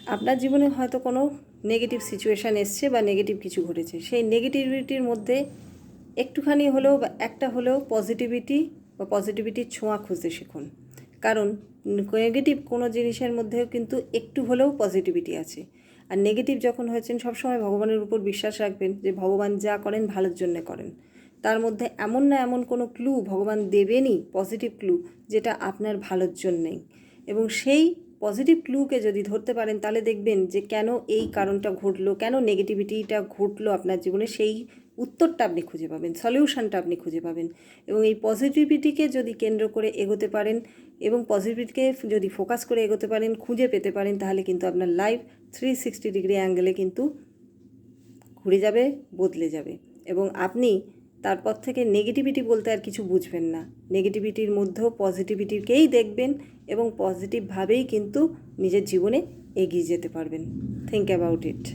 আপনার জীবনে হয়তো কোনো নেগেটিভ সিচুয়েশান এসছে বা নেগেটিভ কিছু ঘটেছে, সেই নেগেটিভিটির মধ্যে একটুখানি হলেও বা একটা হলেও পজিটিভিটি বা পজিটিভিটির ছোঁয়া খুঁজতে শিখুন। কারণ নেগেটিভ কোনো জিনিসের মধ্যেও কিন্তু একটু হলেও পজিটিভিটি আছে। আর নেগেটিভ যখন হয়েছেন, সবসময় ভগবানের উপর বিশ্বাস রাখবেন যে ভগবান যা করেন ভালোর জন্যে করেন। তার মধ্যে এমন না এমন কোনো ক্লু ভগবান দেবেনই, পজিটিভ ক্লু, যেটা আপনার ভালোর জন্যেই। এবং সেই পজিটিভ ক্লুকে যদি ধরতে পারেন, তাহলে দেখবেন যে কেন এই কারণটা ঘটলো, কেন নেগেটিভিটিটা ঘটলো আপনার জীবনে, সেই উত্তরটা আপনি খুঁজে পাবেন, সলিউশনটা আপনি খুঁজে পাবেন। এবং এই পজিটিভিটিকে যদি কেন্দ্র করে এগোতে পারেন এবং পজিটিভিটিকে যদি ফোকাস করে এগোতে পারেন, খুঁজে পেতে পারেন, তাহলে কিন্তু আপনার লাইফ 360 ডিগ্রি অ্যাঙ্গেলে কিন্তু ঘুরে যাবে, বদলে যাবে। এবং আপনি তারপর থেকে নেগেটিভিটি বলতে আর কিছু বুঝবেন না। নেগেটিভিটির মধ্যেও পজিটিভিটিকেই দেখবেন এবং পজিটিভভাবেই কিন্তু নিজের জীবনে এগিয়ে যেতে পারবেন। Think about it.